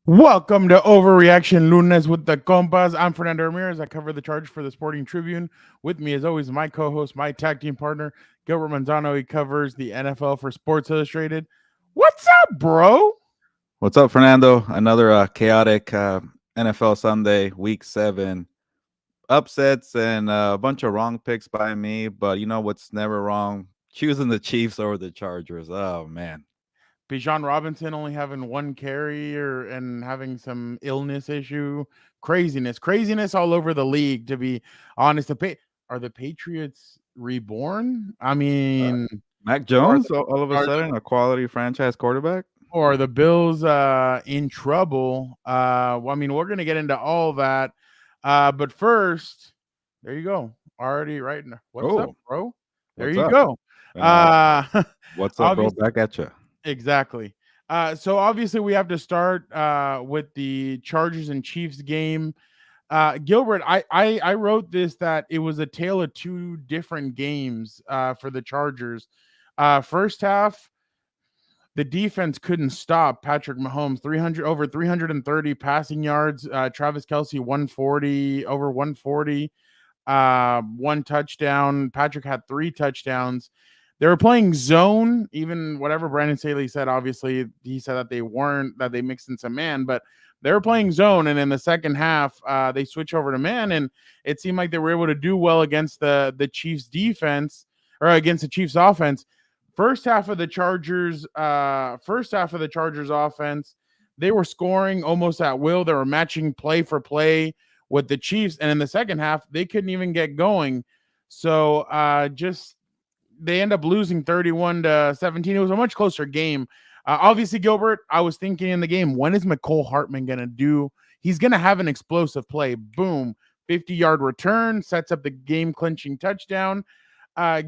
Welcome to Overreaction Lunes with the Compas. I'm Fernando Ramirez. I cover the Chargers for the Sporting Tribune. With me, as always, my co-host, my tag team partner, Gilbert Manzano. He covers the NFL for Sports Illustrated. What's up, bro? What's up, Fernando? Another chaotic NFL Sunday, Week 7. Upsets and a bunch of wrong picks by me, but you know what's never wrong? Choosing the Chiefs over the Chargers. Oh, man. Bijan Robinson only having one carry and having some illness issue. Craziness all over the league, to be honest. Are the Patriots reborn? I Uh, mean, Mac or Jones, all of a are sudden, a quality franchise quarterback? or the Bills in trouble. Well, I mean, we're gonna get into all that, but first, there you go. Already right now. What's up, Oh, bro? There what's you up? go. And Uh, what's up, bro? obviously, Back at you. exactly. So obviously, we have to start with the Chargers and Chiefs game. Gilbert, I wrote this that it was a tale of two different games for the Chargers. First half, the defense couldn't stop Patrick Mahomes. 330 passing yards. Travis Kelce 140 over 140. One touchdown. Patrick had three touchdowns. They were playing zone. Even whatever Brandon Staley said, obviously he said that they weren't, that they mixed in some man, but they were playing zone. And in the second half, they switched over to man, and it seemed like they were able to do well against the Chiefs defense, or against the Chiefs offense. First half of the Chargers offense, they were scoring almost at will. They were matching play for play with the Chiefs, and in the second half, they couldn't even get going. So just they end up losing 31-17. It was a much closer game. Obviously, Gilbert, I was thinking in the game, when is McCole Hartman going to do? He's going to have an explosive play. Boom, 50-yard return, sets up the game-clinching touchdown.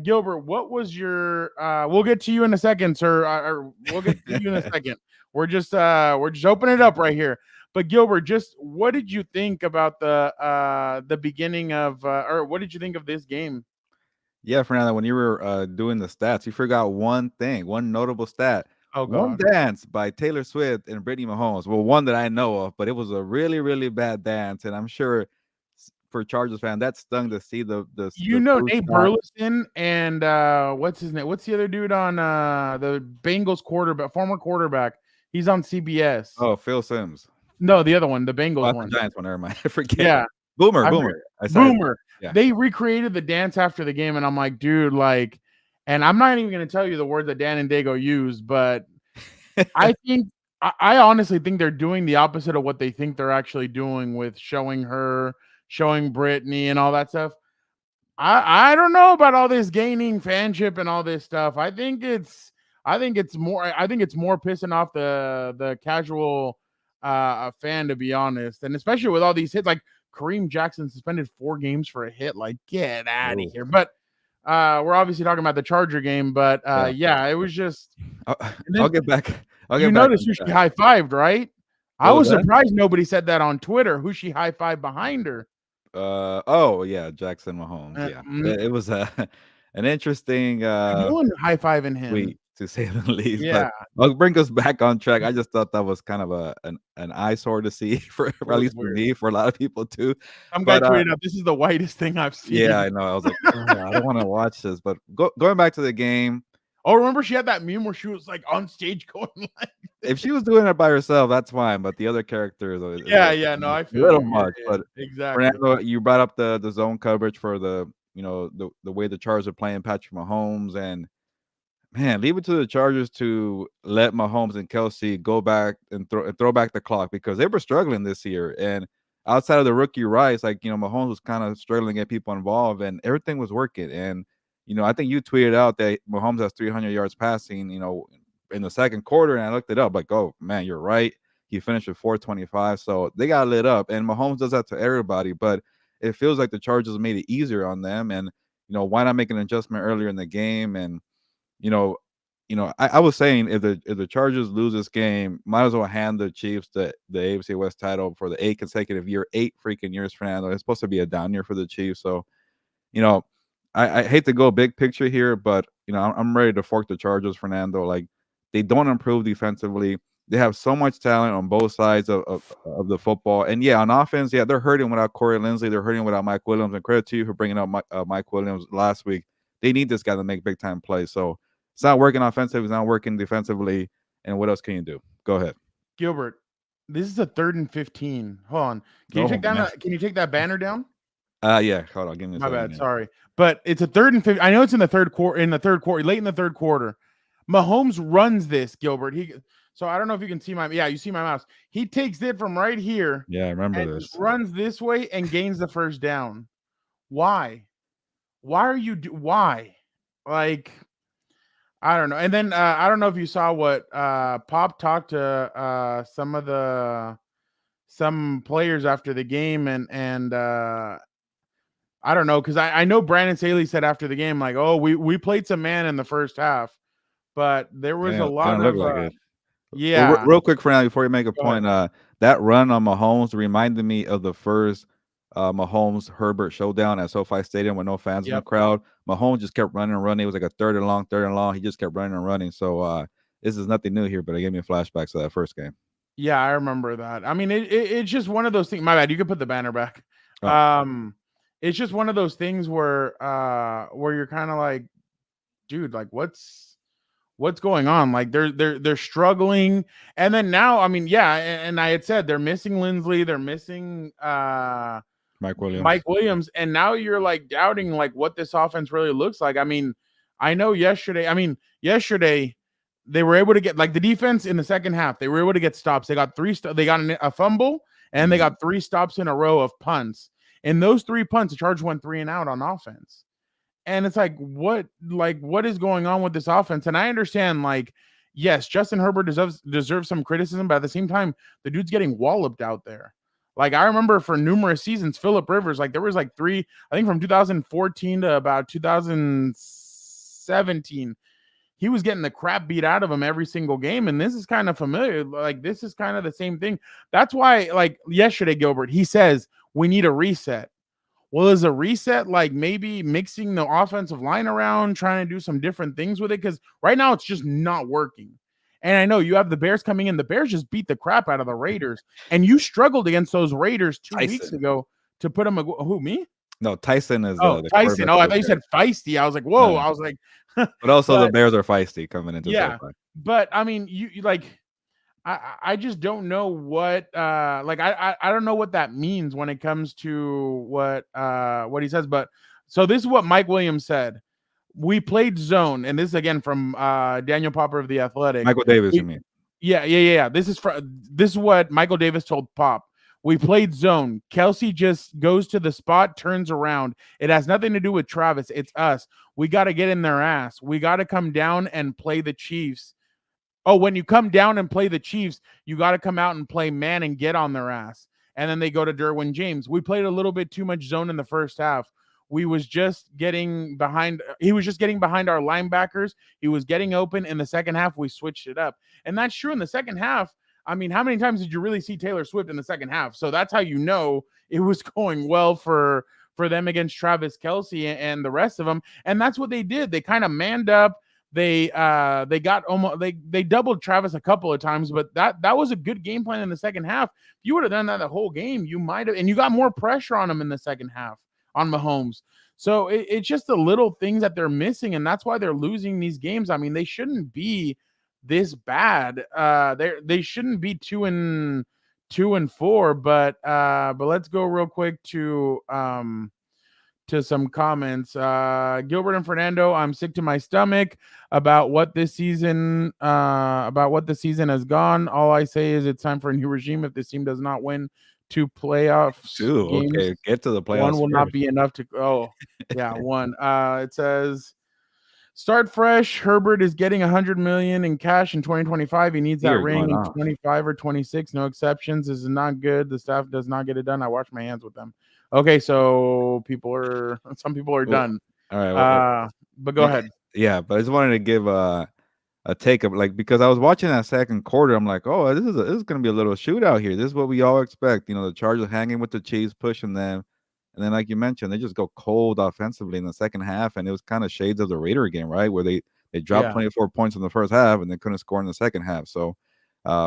Gilbert, what was your? We'll get to you in a second, sir. Or we'll get to you in a second. We're just opening it up right here. But Gilbert, just what did you think about the beginning of, or what did you think of this game? Yeah, Fernando, when you were doing the stats, you forgot one thing, one notable stat. Oh One God. dance by Taylor Swift and Brittany Mahomes. Well, one that I know of, but it was a really, really bad dance, and I'm sure for Chargers fan that stung to see You the know blue Nate sky. Burleson and what's his name? What's the other dude on the Bengals quarterback, former quarterback? He's on CBS. Oh, Phil Sims. No, the other one, the Oh, Bengals that's the one. Giants one. Never mind. I forget. Yeah, I forget. Boomer. I said, Boomer. yeah. They recreated the dance after the game, and I'm like, dude, like, and I'm not even gonna tell you the words that Dan and Dago used, but I think I honestly think they're doing the opposite of what they think they're actually doing with showing Brittany and all that stuff. I don't know about all this gaining fanship and all this stuff. I think it's more pissing off the casual fan, to be honest, and especially with all these hits, like Kareem Jackson suspended 4 games for a hit. Like, get out of Oh, here. But we're obviously talking about the Charger game, but yeah. yeah, it was just. I'll, And I'll then get back. I'll you get back notice on who she track. high fived, right? I What was was that? surprised nobody said that on Twitter. Who she high fived behind her? Oh yeah, Jackson Mahomes. Yeah, Mm, it was an interesting you doing high fiving him? tweet to say the least. But Yeah, I'll bring us back on track. I just thought that was kind of an eyesore to see it at was least for weird. me, for a lot of people too. Some guy But tweeted out, "This is the whitest thing I've yeah, seen." I know. I was like, oh, I don't want to watch this. But going back to the game, Oh, remember she had that meme where she was like on stage going like, if she was doing it by herself, that's fine. But the other characters is "Yeah, yeah, no, I a feel little you." much. Yeah, But yeah, exactly. Fernando, you brought up the zone coverage for the way the Chargers are playing Patrick Mahomes, and man, leave it to the Chargers to let Mahomes and Kelsey go back and throw back the clock because they were struggling this year. And outside of the rookie Rice, like Mahomes was kind of struggling to get people involved, and everything was working. And I think you tweeted out that Mahomes has 300 yards passing, in the second quarter, and I looked it up, like, oh man, you're right. He finished with 425, so they got lit up. And Mahomes does that to everybody, but it feels like the Chargers made it easier on them. And why not make an adjustment earlier in the game? And you know, I was saying if the Chargers lose this game, might as well hand the Chiefs the AFC West title for the 8 freaking years, Fernando. It's supposed to be a down year for the Chiefs. So, you know, I hate to go big picture here, but I'm ready to fork the Chargers, Fernando. Like, they don't improve defensively. They have so much talent on both sides of the football. And yeah, on offense, yeah, they're hurting without Corey Linsley. They're hurting without Mike Williams. And credit to you for bringing up Mike Williams last week. They need this guy to make big time plays. So it's not working offensively. It's not working defensively. And what else can you do? Go ahead. Gilbert, this is a 3rd and 15. Hold on. Can you Oh take down man. can you take that banner down? Yeah. Hold on. Give me a My second. bad. Here. Sorry. But it's a 3rd and 15. I know it's in the third quarter, late in the third quarter. Mahomes runs this, Gilbert. So I don't know if you can see you see my mouse. He takes it from right here Yeah, I remember and this. runs this way and gains the first down. Why? Why are you why? Like, I don't know. And then I don't know if you saw what Pop talked to some players after the game, and I don't know, because I know Brandon Staley said after the game, like, oh, we played some man in the first half, but there was a Yeah, they lot don't look of like it. Well, yeah. real quick for now, before you make a Go ahead. point, that run on Mahomes reminded me of the first Mahomes Herbert showdown at SoFi Stadium with no fans in the Yep. crowd. Mahomes just kept running and running. It was like a third and long, third and long. He just kept running and running. So this is nothing new here, but it gave me flashbacks to that first game. Yeah, I remember that. I mean, it's just one of those things. My bad. You can put the banner back. Oh, It's just one of those things where you're kind of like, dude, like what's going on? Like they're struggling. And then now, I mean, yeah, and I had said they're missing Lindsley, they're missing Mike Williams. Mike Williams, and now you're like doubting like what this offense really looks like. I mean, yesterday they were able to get, like, the defense in the second half. They were able to get stops. They got they got a fumble, and they Mhm. got 3 stops in a row of punts. In those 3 punts, the Chargers went 3-and-out on offense. And it's like what is going on with this offense? And I understand, like, yes, Justin Herbert deserves some criticism, but at the same time, the dude's getting walloped out there. Like, I remember for numerous seasons, Phillip Rivers, like, there was like I think from 2014 to about 2017, he was getting the crap beat out of him every single game. And this is kind of familiar. Like, this is kind of the same thing. That's why, like, yesterday, Gilbert, he says we need a reset. Well, is a reset like maybe mixing the offensive line around, trying to do some different things with it? Because right now it's just not working. And I know you have the Bears coming in. The Bears just beat the crap out of the Raiders, and you struggled against those Raiders 2 weeks Tyson. ago to put them. Who, me? No, Tyson is Oh, the Tyson. quarterback Oh, for I the thought you said Bears. feisty. I was like, No, whoa. no. I was like, But also the but Bears are feisty coming into yeah. SoFi. But I mean, you like, I just don't know what like I don't know what that means when it comes to what he says. But so this is what Mike Williams said. We played zone, and this is again from Daniel Popper of the Athletic. Michael Davis, you We, mean? yeah. This is what Michael Davis told Pop. We played zone. Kelsey just goes to the spot, turns around. It has nothing to do with Travis. It's us. We got to get in their ass. We got to come down and play the Chiefs. Oh, when you come down and play the Chiefs, you got to come out and play man and get on their ass. And then they go to Derwin James. We played a little bit too much zone in the first half. We was just getting behind. He was just getting behind our linebackers. He was getting open. In the second half, we switched it up. And that's true. In the second half, I mean, how many times did you really see Taylor Swift in the second half? So that's how you know it was going well for them against Travis Kelsey and the rest of them. And that's what they did. They kind of manned up. They got almost they doubled Travis a couple of times, but that was a good game plan in the second half. If you would have done that the whole game, you might have, and you got more pressure on them in the second half on Mahomes. So it's just the little things that they're missing, and that's why they're losing these games. I mean, they shouldn't be this bad. They shouldn't be 2-4, but let's go real quick to some comments. Gilbert and Fernando, I'm sick to my stomach about what this season has gone. All I say is it's time for a new regime. If this team does not win 2 playoffs Two. games, Okay, get to the one playoffs will not first. be enough to. Oh, yeah, one. It says start fresh. Herbert is getting 100 million in cash in 2025. He needs that You're ring going in off. 25 or 26. No exceptions. This is not good. The staff does not get it done. I wash my hands with them. Okay, so some people are Well, done. all right. Well, But go ahead. yeah, but I just wanted to give a take of, like, because I was watching that second quarter, I'm like, oh, this is gonna be a little shootout here. This is what we all expect. You know, the Chargers hanging with the Chiefs, pushing them, and then, like you mentioned, they just go cold offensively in the second half, and it was kind of shades of the Raider game, right, where they dropped Yeah. 24 points in the first half and they couldn't score in the second half. So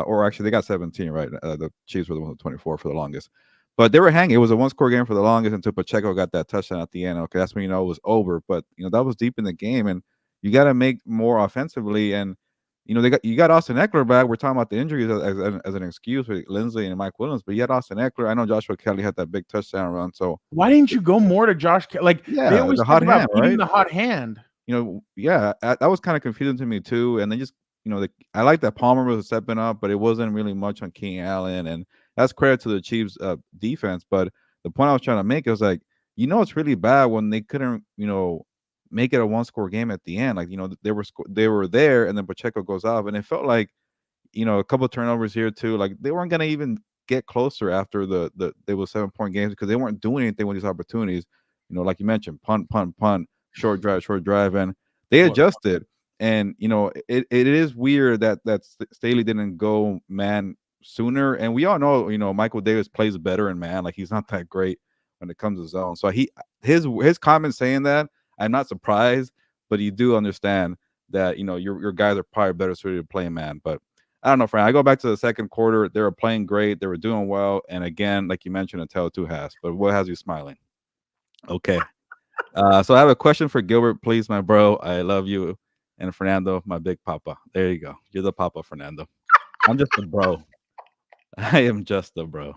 Or actually, they got 17, right? The Chiefs were the ones with 24 for the longest. But they were hanging. It was a one-score game for the longest until Pacheco got that touchdown at the end. Okay, that's when you know it was over. But that was deep in the game, and you got to make more offensively. And you got Austin Eckler back. We're talking about the injuries as an excuse with Lindsey and Mike Williams, but you had Austin Eckler. I know Joshua Kelly had that big touchdown run. So why didn't you go more to Josh? Like they yeah, always the talk hot about hand, beating right? the hot hand. Yeah, that was kind of confusing to me too. And then just I like that Palmer was stepping up, but it wasn't really much on King Allen, and that's credit to the Chiefs' defense. But the point I was trying to make is like, it's really bad when they couldn't, make it a one-score game at the end. Like, they were there, and then Pacheco goes off, and it felt like, a couple of turnovers here too. Like they weren't gonna even get closer after they were 7-point games because they weren't doing anything with these opportunities. Like you mentioned, punt, punt, punt, short drive, and they What? adjusted. And it is weird that Staley didn't go man sooner. And we all know, Michael Davis plays better in man. Like he's not that great when it comes to zone. So his comments saying that, I'm not surprised, but you do understand that your guys are probably better suited to play man. But I don't know, Frank. I go back to the second quarter. They were playing great. They were doing well. And again, like you mentioned, a tale of two halves. But what has you smiling? Okay. So I have a question for Gilbert, please, my bro. I love you. And Fernando, my big papa. There you go. You're the papa, Fernando. I'm just a bro. I am just a bro.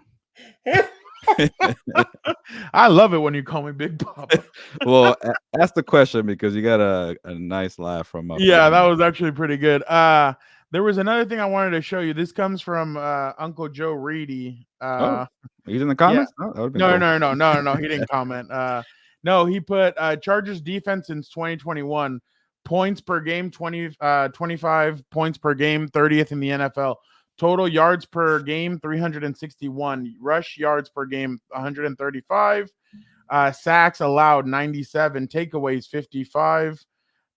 I love it when you call me Big Papa. Well, ask the question because you got a nice laugh from Yeah, that Fernando. was actually pretty good. There was another thing I wanted to show you. This comes from Uncle Joe Reedy. Oh, he's in the Yeah. comments? Oh, that would have been No, cool. no, no, no, no. He didn't comment. No, he put Chargers defense since 2021 points per game 25 points per game, 30th in the NFL. Total yards per game 361, rush yards per game 135, sacks allowed 97, takeaways 55.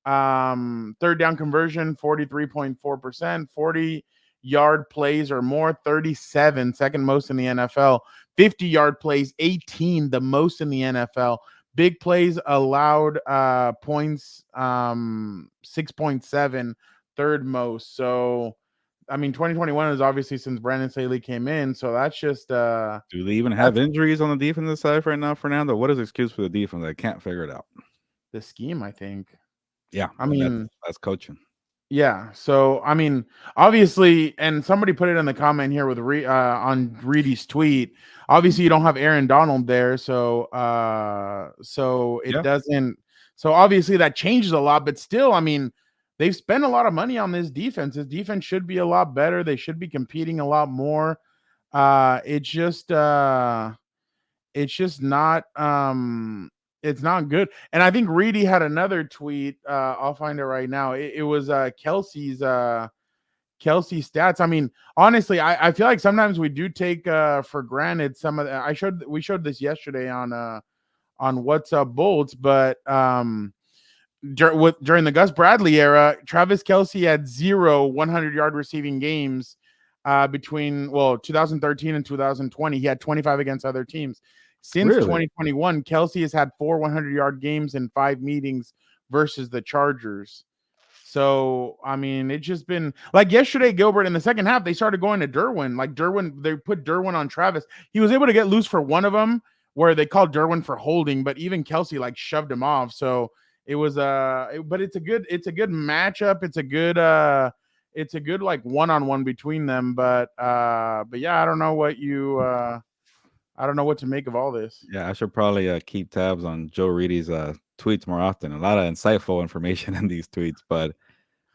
Third down conversion 43.4%, 40-yard plays or more 37, second most in the NFL. 50-yard plays 18, the most in the NFL. Big plays allowed points 6.7, third most. So I mean 2021 is obviously since Brandon Staley came in, so that's just Do they even have injuries on the defensive side right now, Fernando? What is the excuse for the defense? I can't figure it out. the scheme, I think. Yeah, I and mean, that's coaching. yeah. So I mean, obviously, and somebody put it in the comment here with on Reedy's tweet. Obviously, you don't have Aaron Donald there, so it Yeah. doesn't. So obviously, that changes a lot. But still, I mean, they've spent a lot of money on this defense. This defense should be a lot better. They should be competing a lot more. It's just not it's not good. And I think Reedy had another tweet. I'll find it right now. It was Kelsey's stats. I mean, honestly, I feel like sometimes we do take for granted some of the, we showed this yesterday on What's Up Bolts, but during the Gus Bradley era, Travis Kelce had 100-yard receiving games between 2013 and 2020. He had 25 against other teams. Since Really? 2021, Kelce has had 4 100-yard games in 5 meetings versus the Chargers. So, I mean, it's just been like yesterday, Gilbert, in the second half, they started going to Derwin. Like Derwin, they put Derwin on Travis. He was able to get loose for one of them where they called Derwin for holding, but even Kelce like shoved him off. So it was but it's a good matchup. It's a good like one-on-one between them. But yeah, I don't know what I don't know what to make of all this. Yeah, I should probably keep tabs on Joe Reedy's tweets more often. A lot of insightful information in these tweets, but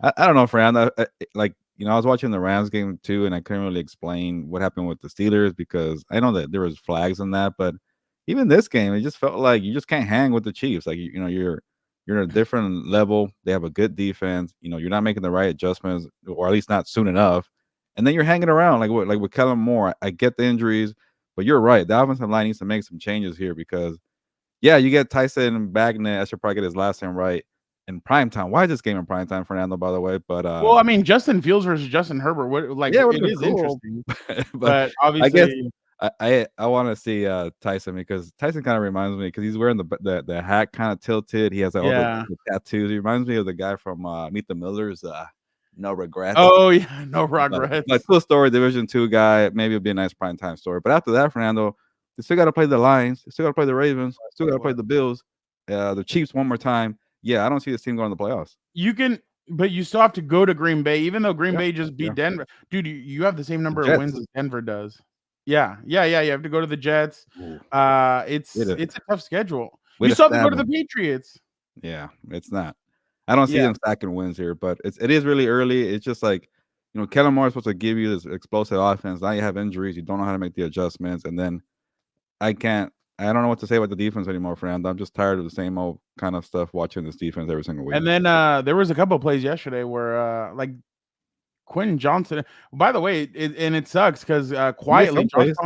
I don't know, Fernando. Like I was watching the Rams game too, and I couldn't really explain what happened with the Steelers because I know that there was flags in that, but even this game, it just felt like you just can't hang with the Chiefs. Like you're in a different level. They have a good defense. You're not making the right adjustments, or at least not soon enough. And then you're hanging around like with Kellen Moore. I get the injuries, but you're right. The offensive line needs to make some changes here because, yeah, you get Tyson Bagnet. I should probably get his last name right in prime time. Why is this game in prime time, Fernando? By the way, but well, I mean, Justin Fields versus Justin Herbert. yeah, it would It have been is cool. interesting, But but I guess obviously, I want to see Tyson because Tyson kind of reminds me because he's wearing the hat kind of tilted. He has all yeah. the tattoos. He reminds me of the guy from Meet the Millers. No regrets. Oh yeah, no But regrets. cool story, Division Two guy. Maybe it'll be a nice prime time story. But after that, Fernando, they still got to play the Lions. They still got to play the Ravens. Still got to play the Bills. The Chiefs one more time. Yeah, I don't see this team going to the playoffs. You can, but you still have to go to Green Bay, even though Green Yeah, Bay just beat yeah. Denver. Dude, you have the same The number of wins Jets. as Denver does. Yeah, yeah, yeah. You have to go to the Jets. Ooh, way to It's a tough schedule. way You to still have to go stab to the them. Patriots. Yeah, it's not. I don't see Yeah. them stacking wins here, but it is really early. It's just like, Kellen Moore is supposed to give you this explosive offense. Now you have injuries. You don't know how to make the adjustments. And then I can't, I don't know what to say about the defense anymore, friend. I'm just tired of the same old kind of stuff watching this defense every single week. And then there was a couple of plays yesterday where like Quentin Johnson. By the way, and it sucks because He made quietly some plays.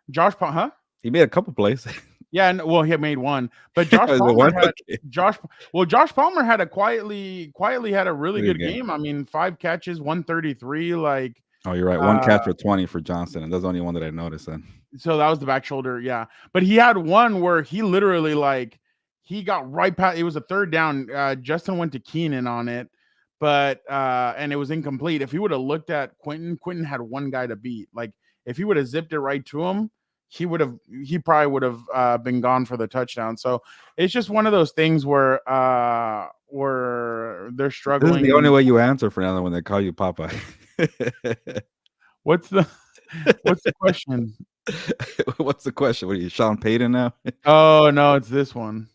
Josh Palmer, huh? He made a couple plays. Yeah, well, he had made one, but Was it one? Okay. Josh Palmer had a quietly had a really Pretty good good game. game. I mean, 5 catches, 133. Like, Oh, you're right. One uh, catch for 20 for Johnson, and that's the only one that I noticed then. so that was the back shoulder, yeah. But he had one where he literally like he got right past. It was a third down. Justin went to Keenan on it, but and it was incomplete. If he would have looked at Quentin had one guy to beat. Like if he would have zipped it right to him, he probably would have been gone for the touchdown. So it's just one of those things where they're This is the only struggling. way you answer, Fernando, when they call you Papa. What's the question? What's the question? What are you, Sean Payton now? Oh no, it's this one.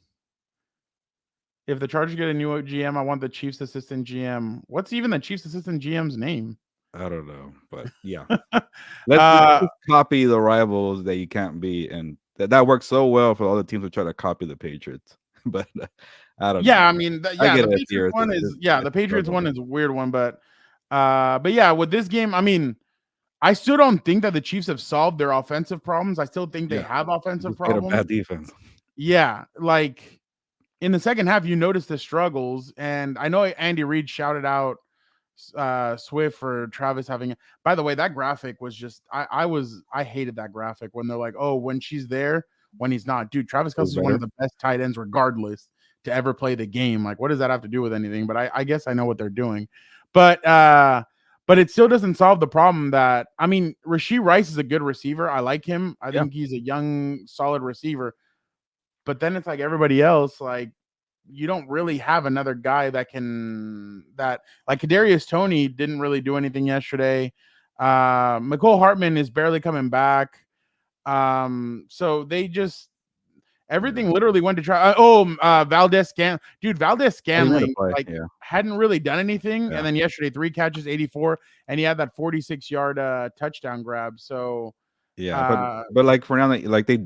If the Chargers get a new GM, I want the Chiefs assistant GM. What's even the Chiefs assistant GM's name? I don't know, but yeah. uh, Let's just copy the rivals that you can't beat, and that works so well for all the teams who try to copy the Patriots. But I don't know. yeah, I mean, I the get it Patriots here. one is the It's a Patriots struggle. one is a weird one, but yeah, with this game, I mean, I still don't think that the Chiefs have solved their offensive problems. I still think they Yeah, have offensive just get a problems. bad defense. Yeah, like in the second half, you notice the struggles, and I know Andy Reid shouted out Swift for Travis having. By the way, that graphic was just I hated that graphic when they're like, oh, when she's there, when he's not. Dude, Travis Feels Kelce is one better. of the best tight ends, regardless, to ever play the game. Like, what does that have to do with anything? But I guess I know what they're doing. But it still doesn't solve the problem that I mean, Rashee Rice is a good receiver. I like him. I Yeah. think he's a young, solid receiver. But then it's like everybody else, like you don't really have another guy that like Kadarius Toney didn't really do anything yesterday. McCole Hartman is barely coming back. So they just everything literally went to try. Valdez Valdez Oh, he made a Scantling play. like Yeah. hadn't really done anything, Yeah. and then yesterday 3 catches, 84, and he had that 46-yard touchdown grab. So Yeah, uh, but like Fernando, like they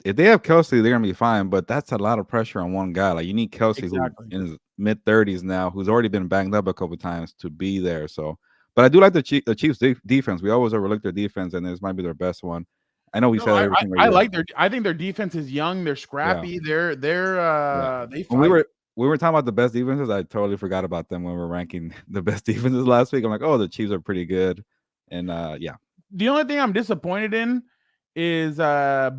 if they have Kelsey, they're gonna be fine. But that's a lot of pressure on one guy. Like you need Kelsey, who exactly. in his mid-30s now, who's already been banged up a couple times, to be there. So, but I do like the Chiefs defense. We always overlook their defense, and this might be their best one. I know we No, say that every single I year. like I think their defense is young. They're Yeah, scrappy. yeah. They When fight. we were talking about the best defenses, I totally forgot about them when we were ranking the best defenses last week. I'm like, oh, the Chiefs are pretty good, and yeah. The only thing I'm disappointed in is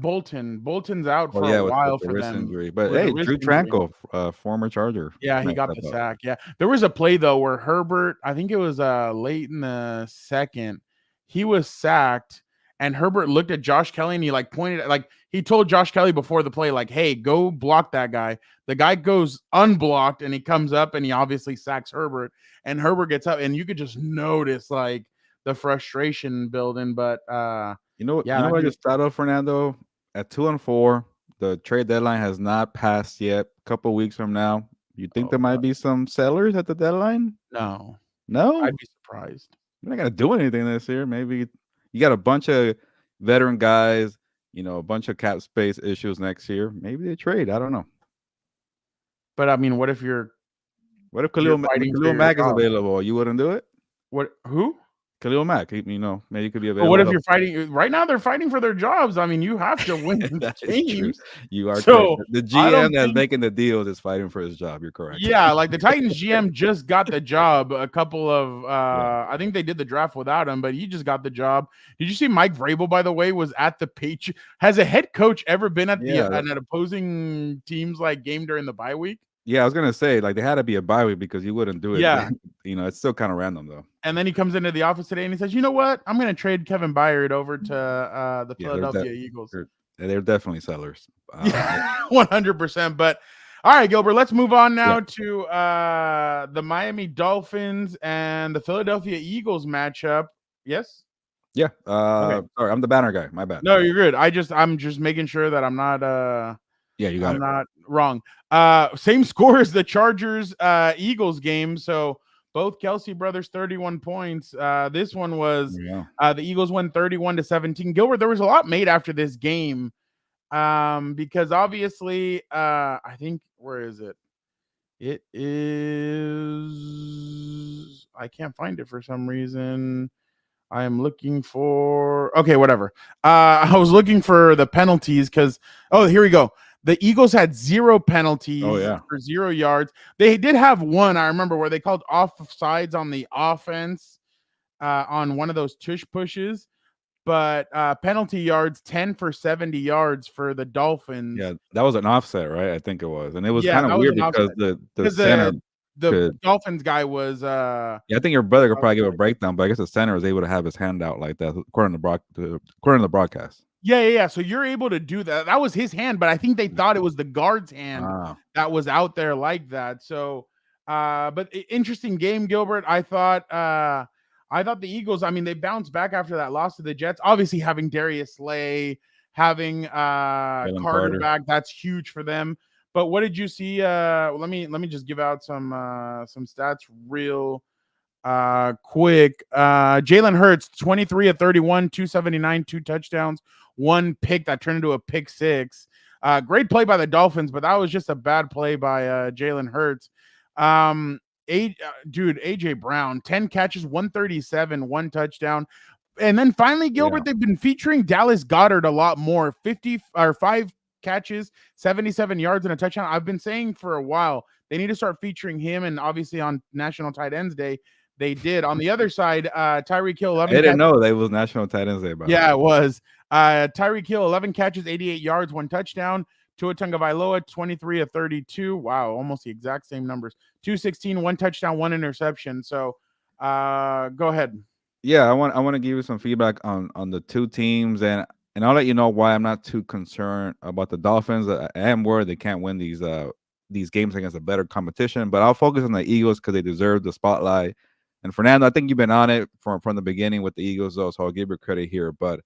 Bolton. Bolton's out Oh for a yeah, with while the for wrist them injury. But with a hey, wrist Drew injury. Tranquil, former Charger, Yeah, he might got step the up. sack. Yeah. There was a play though where Herbert, I think it was late in the second, he was sacked and Herbert looked at Josh Kelly and he like pointed like he told Josh Kelly before the play, like, hey, go block that guy. The guy goes unblocked and he comes up and he obviously sacks Herbert and Herbert gets up and you could just notice like the frustration building. But You know yeah, what I dude, just thought of, Fernando? At 2-4, the trade deadline has not passed yet. A couple weeks from now, you think oh there might be some sellers at the deadline? no, No, I'd be surprised. you're not gonna do anything this year. Maybe you got a bunch of veteran guys. A bunch of cap space issues next year. Maybe they trade. I don't know. But I mean, what if you're What if you're fighting for Khalil your Mack is job? available? You wouldn't do it? What who? Khalil Mack, maybe he could be But what if available. you're fighting right now? They're fighting for their jobs. I mean, you have to win That is true. games. You are correct. So The I GM don't that's think, making the deals is fighting for his job. You're correct. yeah, like the Titans GM just got the job. A couple of, Yeah. I think they did the draft without him, but he just got the job. Did you see Mike Vrabel? By the way, was at the Patriots. Has a head coach ever been at Yeah. an opposing team's like game during the bye week? Yeah, I was gonna say like they had to be a bye week because you wouldn't do it. Yeah. It's still kind of random though. And then he comes into the office today and he says, "You know what? I'm going to trade Kevin Byard over to the Yeah, they're Philadelphia Eagles." they're, they're definitely sellers. Yeah, 100%. But all right, Gilbert, let's move on Yeah, now to the Miami Dolphins and the Philadelphia Eagles matchup. Yes. yeah. Okay. Sorry, I'm the banner guy. My bad. No, you're good. I'm just making sure that Yeah, you got I'm it. not wrong. Same score as the Chargers Eagles game. So both Kelsey brothers 31 points. This one was Yeah. the Eagles won 31-17. Gilbert, there was a lot made after this game. Because obviously, I think where is it? It is I can't find it for some reason. I am looking for okay, whatever. I was looking for the penalties because oh, here we go. The Eagles had 0 Oh penalties yeah. for 0 yards. They did have one, I remember, where they called offsides on the offense on one of those tush pushes, but penalty yards 10 for 70 yards for the Yeah, Dolphins. that was an offset, right? I think it was, and it was Yeah, kind of that was weird an because offset the because center the could. Dolphins guy was Yeah, I think your brother could I was probably give a like, breakdown, but I guess the center was able to have his hand out like that, according to the broadcast. yeah. So you're able to do that. That was his hand, but I think they thought it was the guard's hand Ah, that was out there like that. So, but interesting game, Gilbert. I thought the Eagles. I mean, they bounced back after that loss to the Jets. Obviously, having Darius Slay, having Jalen Carter Carter. back, that's huge for them. But what did you see? Let me just give out some stats real quick. Jalen Hurts, 23 of 31, 279, 2 touchdowns, one pick that turned into a pick six. Great play by the Dolphins, but that was just a bad play by Jalen Hurts. Um, AJ Brown, 10 catches, 137, one touchdown. And then finally, Yeah. Gilbert, they've been featuring Dallas Goedert a lot more. 50 or 5 catches, 77 yards and a touchdown. I've been saying for a while they need to start featuring him, and obviously on National Tight Ends Day, they did. On the other side, Tyreek Hill, I 11 didn't catches. know that it was National Tight Ends Day, by the way. Yeah, it was. Tyreek Hill, 11 catches, 88 yards, one touchdown. Tua Tagovailoa, 23 of 32. Wow, almost the exact same numbers. 216, one touchdown, one interception. So go ahead. Yeah, I want to give you some feedback on the two teams, and I'll let you know why I'm not too concerned about the Dolphins. I am worried they can't win these games against a better competition, but I'll focus on the Eagles because they deserve the spotlight. And Fernando, I think you've been on it from the beginning with the Eagles, though, so I'll give you credit here. But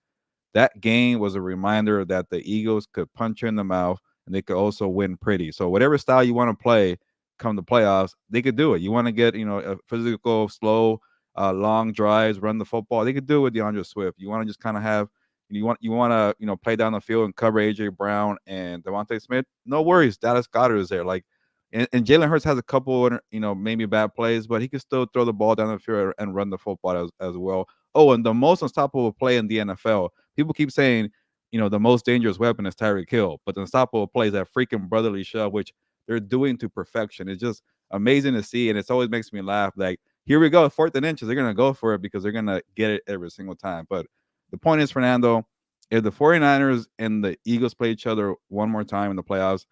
that game was a reminder that the Eagles could punch you in the mouth and they could also win pretty. So whatever style you want to play come the playoffs, they could do it. You want to get, a physical, slow, long drives, run the football. They could do it with DeAndre Swift. You want to just kind of have you want to play down the field and cover AJ Brown and Devontae Smith. No worries, Dallas Goedert is there. Like, and Jalen Hurts has a couple, maybe bad plays, but he can still throw the ball down the field and run the football as well. Oh, and the most unstoppable play in the NFL. People keep saying, the most dangerous weapon is Tyreek Hill, but the unstoppable play is that freaking brotherly shove, which they're doing to perfection. It's just amazing to see, and it always makes me laugh. Like, here we go, 4th and inches. They're gonna go for it because they're gonna get it every single time. But the point is, Fernando, if the 49ers and the Eagles play each other one more time in the playoffs,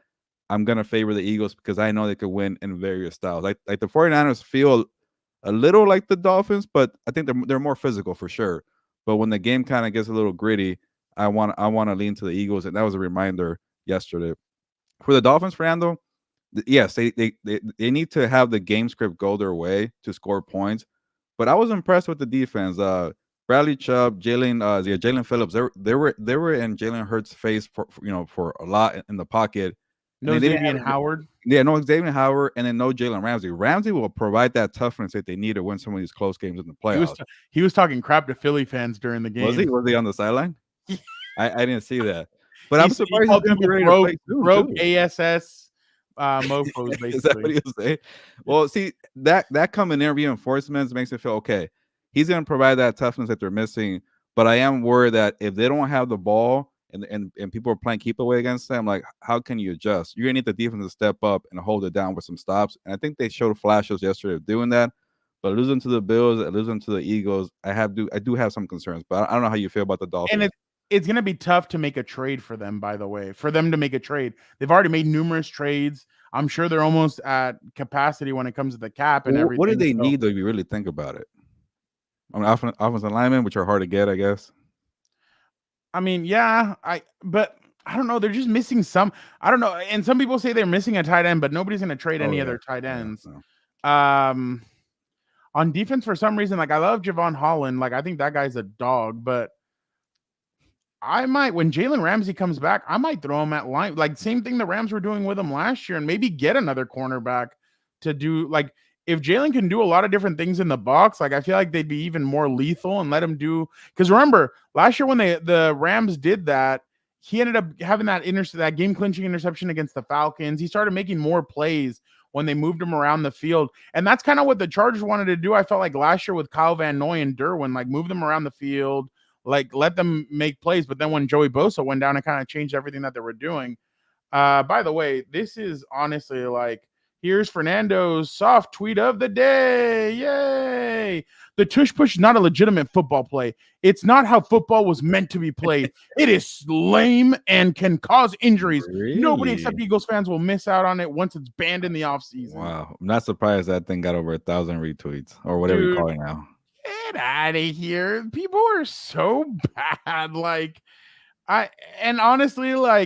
I'm gonna favor the Eagles because I know they could win in various styles. Like the 49ers feel a little like the Dolphins, but I think they're more physical for sure. But when the game kind of gets a little gritty, I want to lean to the Eagles, and that was a reminder yesterday for the Dolphins. Fernando, yes, they need to have the game script go their way to score points. But I was impressed with the defense. Bradley Chubb, Jalen Phillips, they were in Jalen Hurts' face for a lot in the pocket, and No they didn't Xavier have Howard. no Xavier Howard, and then no Jalen Ramsey. Ramsey will provide that toughness that they need to win some of these close games in the He was playoffs. he was talking crap to Philly fans during the Was he? game. Was he on the sideline? I didn't see that, but I'm He surprised he's called going to be people ready to broke play soon broke too. ASS mofos Is that what basically. he was saying? Well, see that coming in reinforcements makes me feel okay. He's going to provide that toughness that they're missing, but I am worried that if they don't have the ball and people are playing keep away against them, like how can you adjust? You're gonna need the defense to step up and hold it down with some stops. And I think they showed flashes yesterday of doing that. But losing to the Bills and losing to the Eagles, I do have some concerns. But I don't know how you feel about the And Dolphins. it's going to be tough to make a trade for them, by the way, for them to make a trade. They've already made numerous trades. I'm sure they're almost at capacity when it comes to the cap and What do everything. they So need though? If you really think about it, I mean, offensive linemen, which are hard to get, I guess. I mean, yeah, but I don't know. They're just missing some. I don't know. And some people say they're missing a tight end, but nobody's going to trade Oh any yeah, other tight yeah. ends. No. Um, on defense, for some reason, like I love Javon Holland. Like I think that guy's a dog, but I might when Jalen Ramsey comes back, I might throw him at line. Like same thing the Rams were doing with him last year, and maybe get another cornerback to do like if Jalen can do a lot of different things in the box, like I feel like they'd be even more lethal and let him do because remember last year when the Rams did that, he ended up having that game clinching interception against the Falcons. He started making more plays when they moved him around the field. And that's kind of what the Chargers wanted to do. I felt like last year with Kyle Van Noy and Derwin, like move them around the field, like let them make plays. But then when Joey Bosa went down, it kind of changed everything that they were doing. By the way, this is honestly like here's Fernando's soft tweet of the day. Yay! The tush push is not a legitimate football play. It's not how football was meant to be played. It is lame and can cause injuries. Nobody Really? except Eagles fans will miss out on it once it's banned in the offseason. Wow. I'm not surprised that thing got over 1,000 retweets or whatever you Dude, call it now. get out of here. People are so bad. Like, I and honestly, I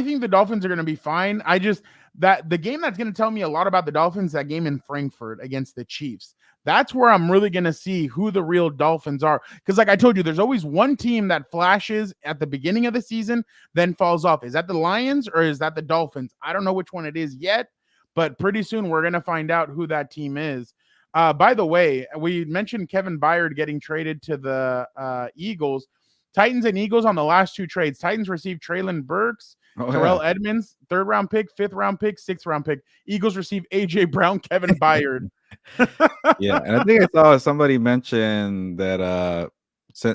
think the Dolphins are going to be fine. I just that the game that's going to tell me a lot about the Dolphins, that game in Frankfurt against the Chiefs. That's where I'm really going to see who the real Dolphins are. Because, like I told you, there's always one team that flashes at the beginning of the season, then falls off. Is that the Lions or is that the Dolphins? I don't know which one it is yet, but pretty soon we're going to find out who that team is. By the way, we mentioned Kevin Byard getting traded to the Eagles. Titans and Eagles on the last two trades. Titans received Traylon Burks, Oh yeah. Terrell Edmonds, third round pick, fifth round pick, sixth round pick. Eagles received AJ Brown, Kevin Byard. Yeah, and I think I saw somebody mention that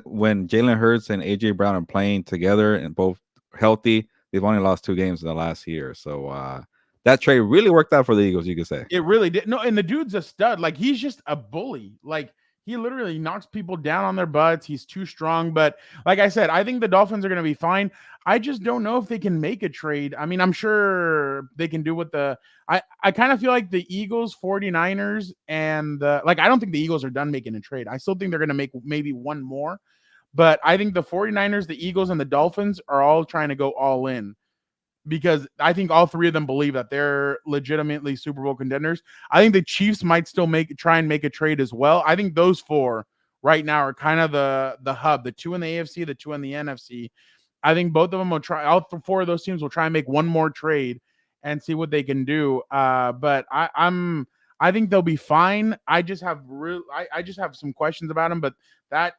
when Jalen Hurts and AJ Brown are playing together and both healthy, they've only lost 2 games in the last year. So that trade really worked out for the Eagles, you could say. It really did. No, and the dude's a stud. Like he's just a bully. Like he literally knocks people down on their butts. He's too strong. But like I said, I think the Dolphins are going to be fine. I just don't know if they can make a trade. I mean, I'm sure they can do what I kind of feel like the Eagles, 49ers, and I don't think the Eagles are done making a trade. I still think they're going to make maybe one more. But I think the 49ers, the Eagles, and the Dolphins are all trying to go all in because I think all three of them believe that they're legitimately Super Bowl contenders. I think the Chiefs might still try and make a trade as well. I think those four right now are kind of the hub, the two in the AFC, the two in the NFC. I think both of them will try. All four of those teams will try and make one more trade and see what they can do. But I think they'll be fine. I just have I just have some questions about them. But that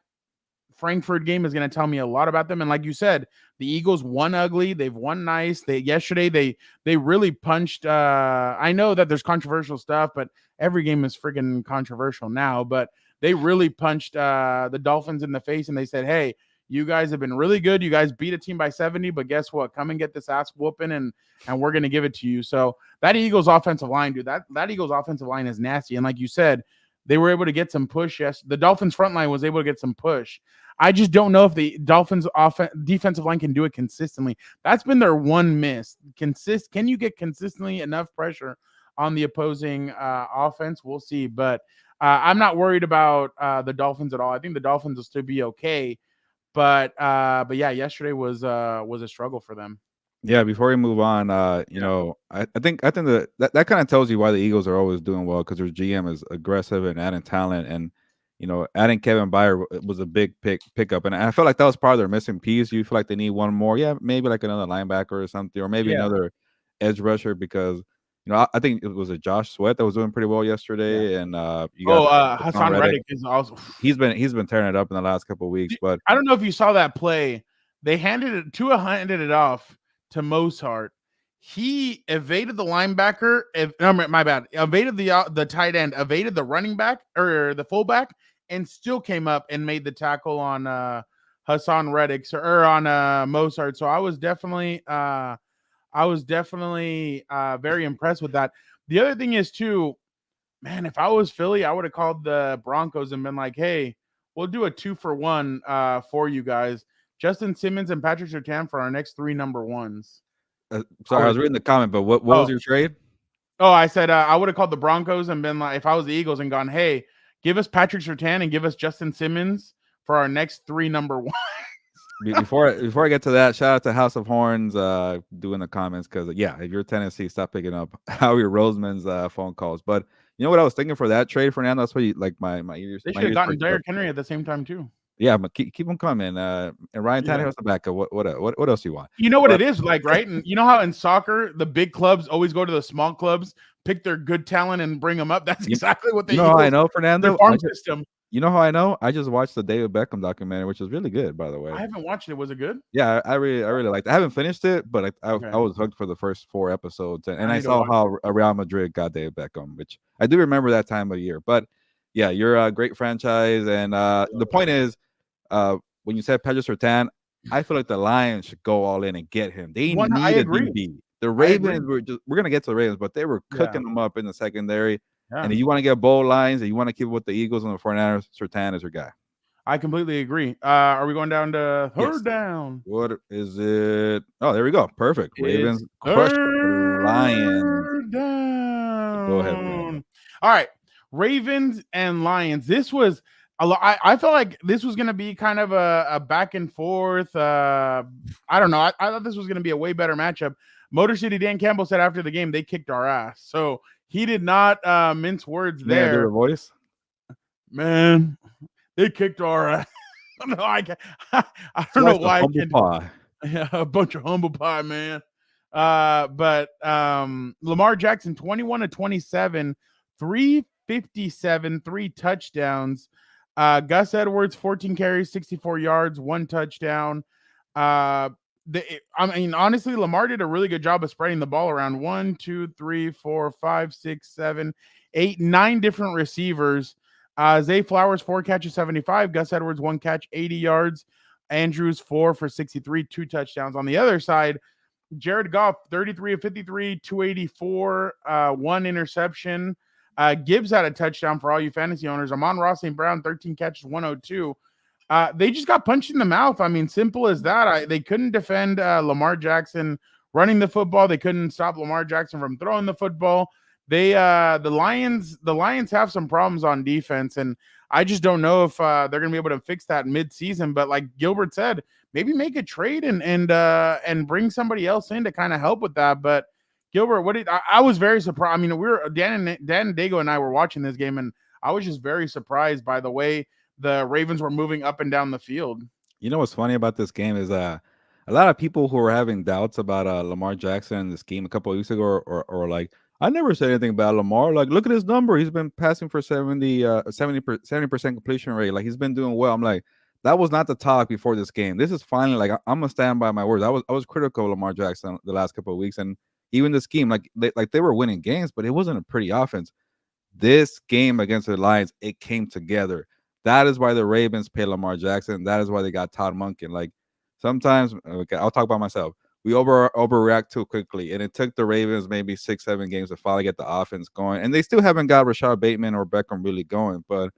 Frankfurt game is going to tell me a lot about them. And like you said, the Eagles won ugly. They've won nice. They really punched. I know that there's controversial stuff, but every game is freaking controversial now. But they really punched the Dolphins in the face, and they said, "Hey, you guys have been really good. You guys beat a team by 70, but guess what? Come and get this ass whooping, and we're going to give it to you." So that Eagles offensive line, dude, that Eagles offensive line is nasty. And like you said, they were able to get some push. Yes, the Dolphins front line was able to get some push. I just don't know if the Dolphins defensive line can do it consistently. That's been their one miss. Can you get consistently enough pressure on the opposing offense? We'll see. But I'm not worried about the Dolphins at all. I think the Dolphins will still be okay. But yeah, yesterday was a struggle for them. Yeah, before we move on, Yeah. I think that kind of tells you why the Eagles are always doing well because their GM is aggressive and adding talent, and adding Kevin Byard was a big pickup, and I felt like that was part of their missing piece. You feel like they need one more, yeah, maybe like another linebacker or something, or maybe Yeah. another edge rusher because I think it was a Josh Sweat that was doing pretty well Yeah. yesterday, and you got Oh, Hassan Hassan Reddick. Reddick is also. He's been tearing it up in the last couple of weeks, but I don't know if you saw that play. Handed it off to Mozart. He evaded the linebacker. No, my bad. Evaded the tight end. Evaded the running back or the fullback, and still came up and made the tackle on Hassan Reddick or on Mozart. So I was definitely very impressed with that. The other thing is too, man, if I was Philly, I would have called the Broncos and been like, "Hey, we'll do a 2-for-1 for you guys. Justin Simmons and Patrick Surtain for our next three number ones." I Sorry, I would was have. reading the comment, but what was Oh, your trade? I said I would have called the Broncos and been like, if I was the Eagles and gone, hey, give us Patrick Surtain and give us Justin Simmons for our next 3 number one. Before I get to that, shout out to House of Horns doing the comments because yeah, if you're Tennessee, stop picking up Howie Roseman's phone calls. But you know what I was thinking for that trade, Fernando? That's what you like They my should have ears gotten perked up. Derrick Henry at the same time too. Yeah, but keep them coming. And Ryan Yeah. Tannehill's the backup. What else you want? You know what But it is like, right? And you know how in soccer the big clubs always go to the small clubs, pick their good talent and bring them up. That's you, exactly what the you know how I Eagles, know, their Fernando? farm system. You know how I know? I just watched the David Beckham documentary, which is really good, by the way. I haven't watched it. Was it good? Yeah, I really liked it. I haven't finished it, but I Okay. was hooked for the first 4 episodes, and I I need to saw watch it. how Real Madrid got David Beckham, which I do remember that time of year. But yeah, you're a great franchise, and the point is, when you said Pedro Sertan, I feel like the Lions should go all in and get him. They I need a agree. DB. The I agree. Ravens we're gonna get to the Ravens, but they were Yeah. cooking them up in the secondary. And Yeah. if you want to get bold lines and you want to keep it with the Eagles and the 49ers, Sertan is your guy. I completely agree. Are we going down to Yes. third down? What is it? Oh, there we go. Perfect. It's Ravens crush the Lions. third Go ahead, Fernando. down. All right. Ravens and Lions. This was a lot. I felt like this was going to be kind of a back and forth. I don't know. I thought this was going to be a way better matchup. Motor City Dan Campbell said after the game they kicked our ass. So he did not mince words You gonna do the there. voice? Man, they kicked our ass. No, I don't know Slice the why I humble can't. pie. Yeah, a bunch of humble pie, man. But Lamar Jackson, 21 to 27, 357, 3 touchdowns. Gus Edwards, 14 carries, 64 yards, 1 touchdown. I mean, honestly, Lamar did a really good job of spreading the ball around 1, 2, 3, 4, 5, 6, 7, 8, 9 different receivers. Zay Flowers, 4 catches, 75. Gus Edwards, 1 catch, 80 yards. Andrews, 4 for 63, 2 touchdowns. On the other side, Jared Goff, 33 of 53, 284, 1 interception. Gibbs had a touchdown for all you fantasy owners. Amon-Ra St. Brown, 13 catches, 102. They just got punched in the mouth. I mean, simple as that. They couldn't defend Lamar Jackson running the football. They couldn't stop Lamar Jackson from throwing the football. The Lions have some problems on defense, and I just don't know if they're going to be able to fix that mid-season. But like Gilbert said, maybe make a trade and bring somebody else in to kind of help with that. But Gilbert, I was very surprised. I mean, Dan and Dago and I were watching this game, and I was just very surprised by the way the Ravens were moving up and down the field. You know what's funny about this game is a lot of people who were having doubts about Lamar Jackson in this game a couple of weeks ago, or like I never said anything about Lamar. Like, look at his number. He's been passing for 70% completion rate. Like he's been doing well. I'm like, that was not the talk before this game. This is finally like I'm gonna stand by my words. I was critical of Lamar Jackson the last couple of weeks, and even the scheme, they were winning games, but it wasn't a pretty offense. This game against the Lions, it came together. That is why the Ravens pay Lamar Jackson. That is why they got Todd Monken. Like sometimes, okay, I'll talk about myself. We overreact too quickly, and it took the Ravens maybe 6-7 games to finally get the offense going. And they still haven't got Rashad Bateman or Beckham really going. But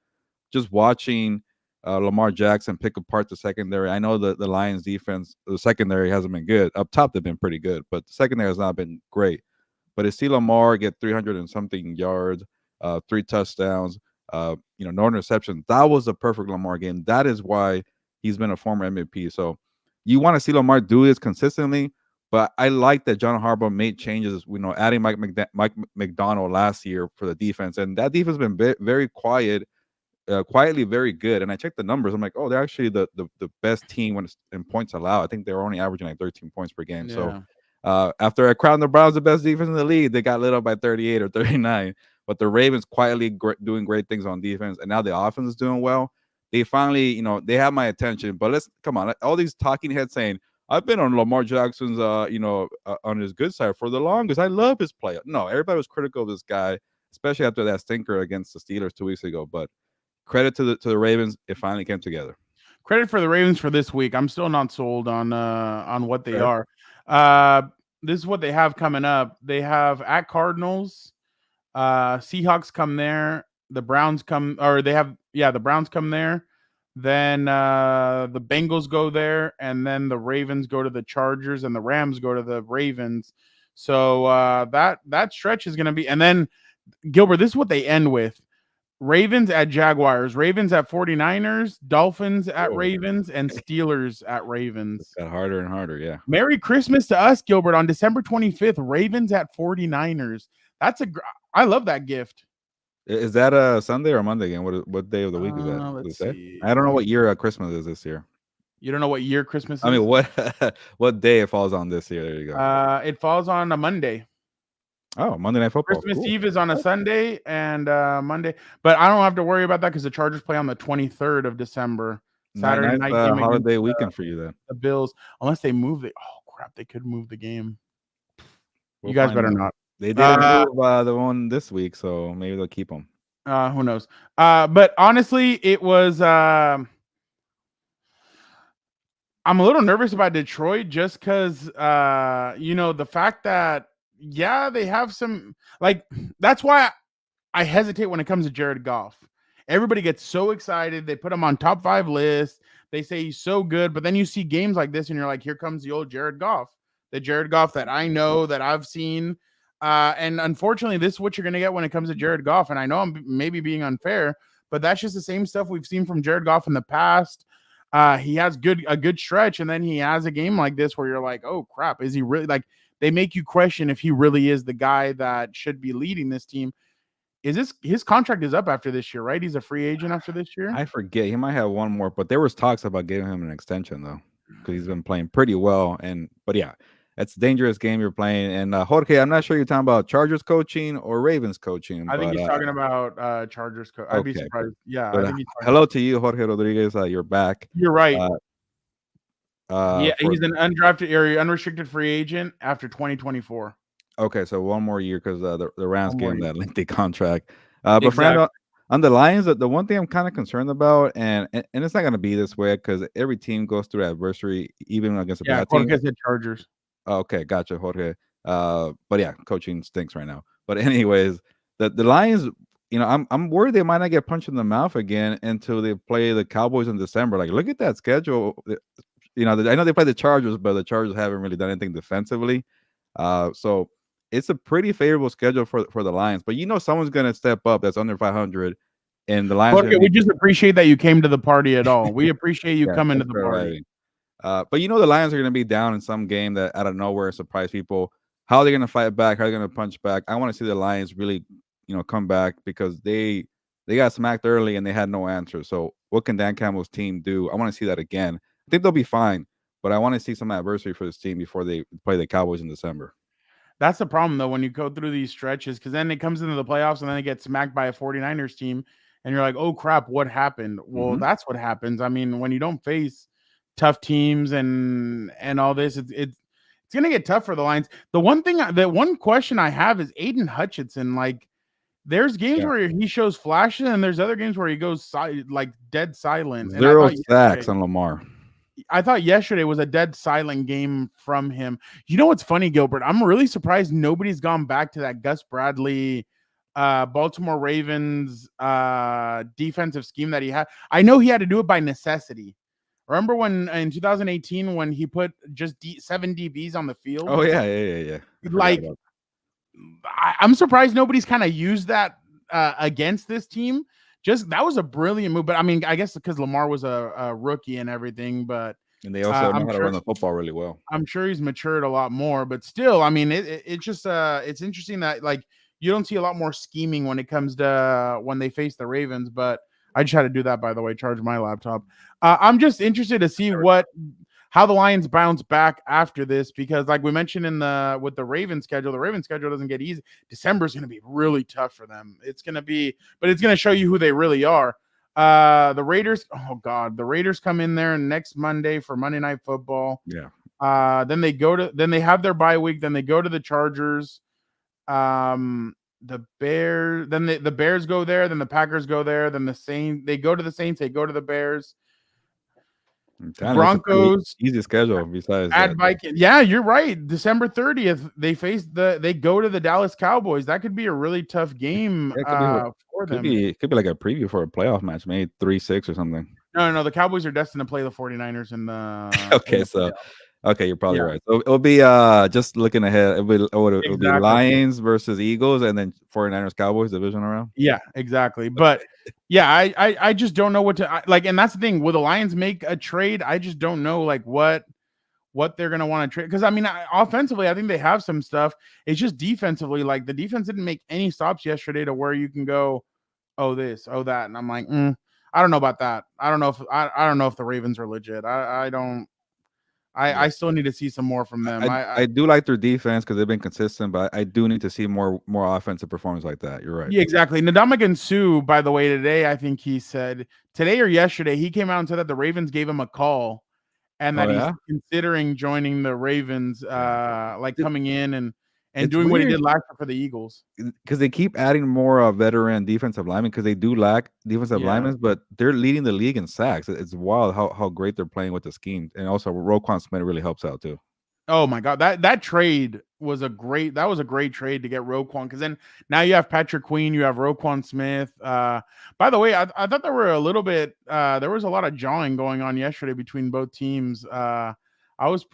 just watching Lamar Jackson pick apart the secondary, I know the Lions defense, the secondary hasn't been good. Up top, they've been pretty good, but the secondary has not been great. But to see Lamar get 300 and something yards, 3 touchdowns, no interception. That was a perfect Lamar game. That is why he's been a former MVP. So you want to see Lamar do this consistently, but I like that John Harbaugh made changes. Adding Mike McDonald last year for the defense, and that defense has been very quiet. Quietly very good. And I checked the numbers. I'm like, oh, they're actually the best team when it's in points allowed. I think they were only averaging like 13 points per game. Yeah. So after I crowned the Browns the best defense in the league, they got lit up by 38 or 39. But the Ravens quietly doing great things on defense, and now the offense is doing well. They finally, they have my attention. But let's come on, all these talking heads saying I've been on Lamar Jackson's, on his good side for the longest. I love his play. No, everybody was critical of this guy, especially after that stinker against the Steelers 2 weeks ago. But credit to the Ravens, it finally came together. Credit for the Ravens for this week. I'm still not sold on what they Fair. are. This is what they have coming up. They have at Cardinals, Seahawks come there. The Browns come, or they have, the Browns come there. Then the Bengals go there, and then the Ravens go to the Chargers, and the Rams go to the Ravens. So that stretch is going to be, and then Gilbert, this is what they end with: Ravens at Jaguars, Ravens at 49ers, Dolphins at Oh, Ravens, and Steelers at it Ravens. got harder and harder. Yeah. Merry Christmas to us, Gilbert, on December 25th. Ravens at 49ers. I love that gift. Is that a Sunday or Monday again? What day of the week is that? Does Let's it say? see. I don't know what year Christmas is this year. You don't know what year Christmas I mean, is? what what day it falls on this year? There you go. It falls on a Monday. Oh, Monday Night Football. Christmas Cool. Eve is on a Sunday and Monday, but I don't have to worry about that because the Chargers play on the 23rd of December, Saturday Nice night game against holiday weekend for you then. the Bills. Unless they move it. Oh crap, they could move the game. You We'll guys find better out. not. They didn't move the one this week, so maybe they'll keep them. Who knows? But honestly, it was. I'm a little nervous about Detroit just because, the fact that yeah, they have some like that's why I hesitate when it comes to Jared Goff. Everybody gets so excited. They put him on top 5 lists. They say he's so good, but then you see games like this and you're like, here comes the old Jared Goff, the Jared Goff that I know, that I've seen. And unfortunately, this is what you're going to get when it comes to Jared Goff. And I know I'm maybe being unfair, but that's just the same stuff we've seen from Jared Goff in the past. He has a good stretch, and then he has a game like this where you're like, oh crap, is he really like? They make you question if he really is the guy that should be leading this team. Is this his contract is up after this year, right? He's a free agent after this year. I forget. He might have one more, but there was talks about giving him an extension though, because he's been playing pretty well. But yeah, it's a dangerous game you're playing. And Jorge, I'm not sure you're talking about Chargers coaching or Ravens coaching, I think but he's talking about Chargers. I'd be okay. surprised. Yeah, I But think he's talking. hello to you, Jorge Rodriguez. You're back. You're right. Uh, Yeah, for he's an undrafted area, unrestricted free agent after 2024. Okay, so one more year because the Rams One gave more him year. that lengthy contract. But Exactly. Fernando, on the Lions, the one thing I'm kind of concerned about, and it's not going to be this way because every team goes through adversity, even against a Yeah, bad team. Jorge said Chargers. Okay, gotcha, Jorge. But yeah, coaching stinks right now. But anyways, the Lions, I'm worried they might not get punched in the mouth again until they play the Cowboys in December. Like, look at that schedule. I know they play the Chargers, but the Chargers haven't really done anything defensively. So it's a pretty favorable schedule for the Lions. But someone's gonna step up that's under 500, and the Lions are Jorge, gonna we be just appreciate that you came to the party at all. We appreciate you yeah, coming to thanks the for party. arriving. But the Lions are gonna be down in some game that out of nowhere surprise people. How are they gonna fight back? How are they gonna punch back? I want to see the Lions really, come back because they got smacked early and they had no answer. So what can Dan Campbell's team do? I want to see that again. I think they'll be fine, but I want to see some adversity for this team before they play the Cowboys in December. That's the problem, though, when you go through these stretches, because then it comes into the playoffs and then they get smacked by a 49ers team, and you're like, oh, crap, what happened? Well, Mm-hmm. that's what happens. I mean, when you don't face tough teams and all this, it's going to get tough for the Lions. The one question I have is Aiden Hutchinson. Like, there's games Yeah. where he shows flashes, and there's other games where he goes like dead silent. And Zero sacks on Lamar. I thought yesterday was a dead silent game from him. You know what's funny, Gilbert? I'm really surprised nobody's gone back to that Gus Bradley, Baltimore Ravens defensive scheme that he had. I know he had to do it by necessity. Remember when in 2018 when he put just 7 DBs on the field? Oh yeah. I forgot Like, about I'm surprised nobody's kind of used that against this team. Just that was a brilliant move. But I mean, I guess because Lamar was a rookie and everything, but and they also know I'm how to sure run the football really well. I'm sure he's matured a lot more, but still, I mean, it's just it's interesting that like you don't see a lot more scheming when it comes to when they face the Ravens. But I just had to do that, by the way, charge my laptop. I'm just interested to see how the Lions bounce back after this because, like we mentioned with the Ravens schedule, the Ravens schedule doesn't get easy. December is going to be really tough for them. It's going to be, but it's going to show you who they really are. The Raiders, oh God, the Raiders come in there next Monday for Monday Night Football. Yeah. Then they have their bye week. Then they go to the Chargers. The Bears. Then the Bears go there. Then the Packers go there. Then the Saints. They go to the Saints. They go to the Bears. Broncos. Easy schedule. Besides At that, Vikings. Yeah, you're right. December 30th, they go to the Dallas Cowboys. That could be a really tough game yeah, it could be for could them. be it could be like a preview for a playoff match, maybe 3-6 or something. No. The Cowboys are destined to play the 49ers in the Okay, so playoff. okay, you're probably Yeah, right. So it'll be just looking ahead. It'll be exactly. Lions versus Eagles, and then 49ers Cowboys division round. Yeah, exactly. But yeah, I just don't know what to like, and that's the thing. Will the Lions make a trade? I just don't know like what they're gonna want to trade. Because I mean, offensively, I think they have some stuff. It's just defensively, like the defense didn't make any stops yesterday to where you can go, oh this, oh that, and I'm like, I don't know about that. I don't know if the Ravens are legit. I don't. I Yeah, still need to see some more from them. I do like their defense because they've been consistent, but I do need to see more offensive performance like that. You're right. Yeah, exactly. Ndamukong Suh, by the way, today I think he said today or yesterday he came out and said that the Ravens gave him a call and Oh that he's yeah, considering joining the Ravens, yeah. like It, coming in and it's doing what he weird did last year for the Eagles. because they keep adding more veteran defensive linemen because they do lack defensive Yeah. linemen, but they're leading the league in sacks. It's wild how great they're playing with the scheme, and also Roquan Smith really helps out too. Oh my god, that trade was a great trade to get Roquan because then now you have Patrick Queen, you have Roquan Smith. By the way, I thought there were a little bit there was a lot of jawing going on yesterday between both teams. I was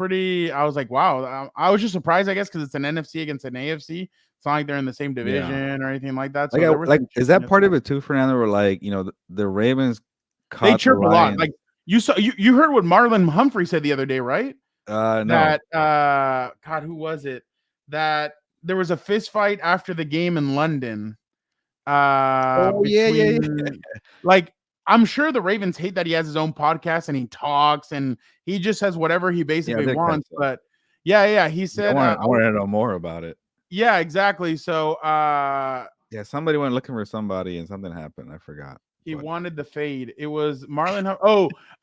like, wow. I was just surprised, I guess, because it's an NFC against an AFC. It's not like they're in the same Yeah, division or anything like that. like So there was some is chirping that part yesterday. of it too, Fernando? Where like the Ravens They caught the chirp a lot. Like Lions. you heard what Marlon Humphrey said the other day, right? No. That God, who was it? That there was a fist fight after the game in London. Oh yeah. Between like I'm sure the Ravens hate that he has his own podcast and he talks and he just says whatever he Yeah, I basically did catch wants. that. But yeah, he Yeah, said I wanted to know more about it. yeah, exactly. So Yeah, somebody went looking for somebody and something happened. I forgot. he But wanted the fade. It was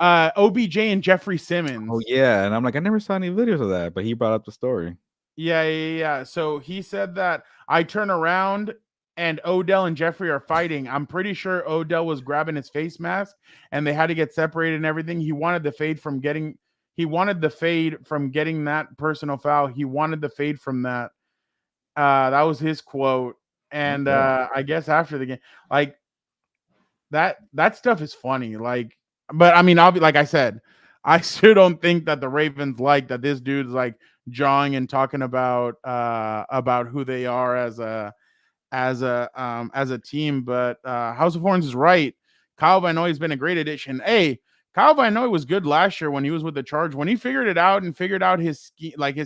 OBJ and Jeffrey oh Simmons. yeah, and I'm like, I never saw any videos of that, but he brought up the story. Yeah. So he said that I turn around and Odell and Jeffrey are fighting. I'm pretty sure Odell was grabbing his face mask and they had to get separated and everything. He wanted the fade from getting that personal foul. He wanted the fade from that. That was his quote. And Okay. I guess after the game, like that stuff is funny. Like, but I mean, like I said, I still don't think that the Ravens like that this dude's like jawing and talking about who they are as a team. But House of Horns is right. Kyle Van Noy has been a great addition. Hey, Kyle Van Noy was good last year when he was with the Charge. When he figured it out and figured out his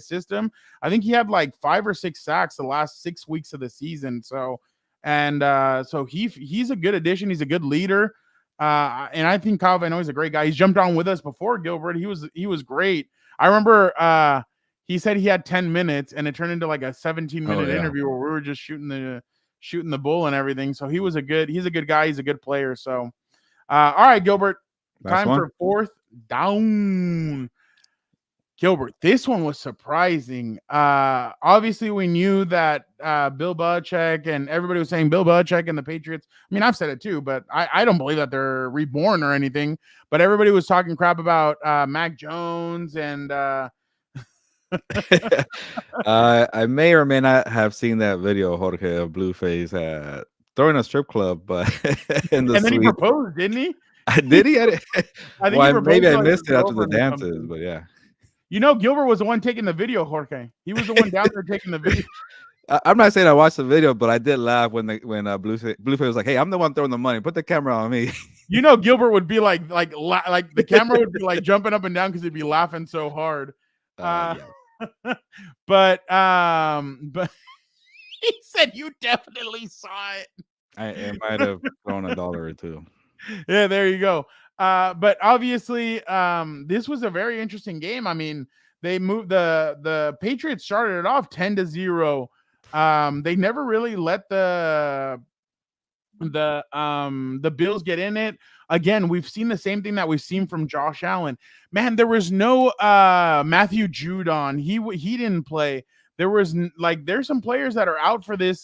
system, I think he had like 5 or 6 sacks the last 6 weeks of the season. So so he's a good addition. He's a good leader. And I think Kyle Van Noy is a great guy. He's jumped on with us before, Gilbert. He was great. I remember he said he had 10 minutes and it turned into like a 17-minute Oh yeah. interview where we were just shooting the bull and everything. So he's a good guy. He's a good player. So all right, Gilbert, Last time one. for fourth down. Gilbert, this one was surprising. Obviously, we knew that Bill Belichick and everybody was saying Bill Belichick and the Patriots. I mean, I've said it too, but I don't believe that they're reborn or anything. But everybody was talking crap about Mac Jones and I may or may not have seen that video, Jorge, of Blueface throwing a strip club, but in the and then he suite. proposed, didn't he? Did he? I think he Well, maybe proposed to I like his missed it after the girlfriend or dances, something. but yeah. You know, Gilbert was the one taking the video, Jorge. He was the one down there taking the video. I'm not saying I watched the video, but I did laugh when Blueface was like, "Hey, I'm the one throwing the money. Put the camera on me." You know, Gilbert would be like the camera would be like jumping up and down because he'd be laughing so hard. Uh, Yeah. but he said you definitely saw it. I might have thrown a dollar or two. Yeah, there you go. But obviously, this was a very interesting game. I mean, they moved the Patriots started it off 10-0. They never really let the Bills get in it. Again, we've seen the same thing that we've seen from Josh Allen. Man, there was no Matthew Judon. He didn't play. There was there's some players that are out for this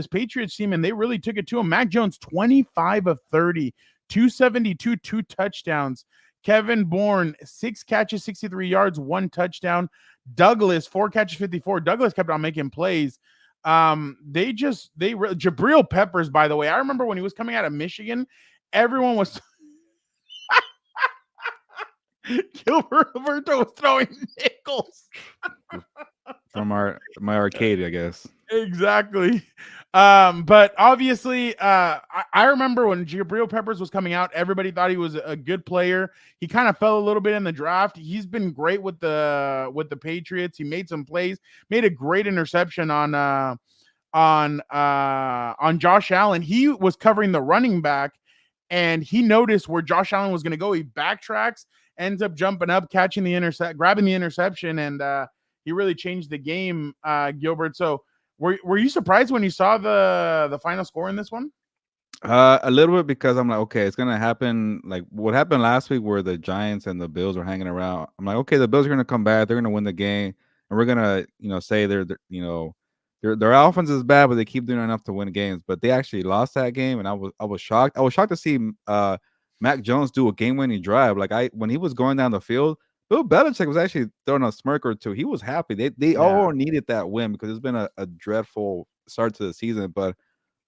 Patriots team, and they really took it to him. Mac Jones, 25 of 30, 272, 2 touchdowns. Kevin Bourne, 6 catches, 63 yards, 1 touchdown. Douglas, 4 catches, 54. Douglas kept on making plays. Jabril Peppers, by the way, I remember when he was coming out of Michigan, everyone was Gilberto was throwing nickels. from my arcade, I guess. Exactly. But obviously, I remember when Gilberto Peppers was coming out, everybody thought he was a good player. He kind of fell a little bit in the draft. He's been great with the Patriots. He made some plays, made a great interception on Josh Allen. He was covering the running back, and he noticed where Josh Allen was going to go. He backtracks, ends up jumping up, catching the grabbing the interception, and he really changed the game, Gilbert. So, were you surprised when you saw the final score in this one? A little bit because I'm like, okay, it's gonna happen like what happened last week where the Giants and the Bills were hanging around. I'm like, okay, the Bills are gonna come back, they're gonna win the game, and we're gonna, say their offense is bad, but they keep doing enough to win games. But they actually lost that game, and I was shocked. I was shocked to see Mac Jones do a game-winning drive. Like when he was going down the field, Bill Belichick was actually throwing a smirk or two. He was happy. They Yeah. all needed that win because it's been a dreadful start to the season. But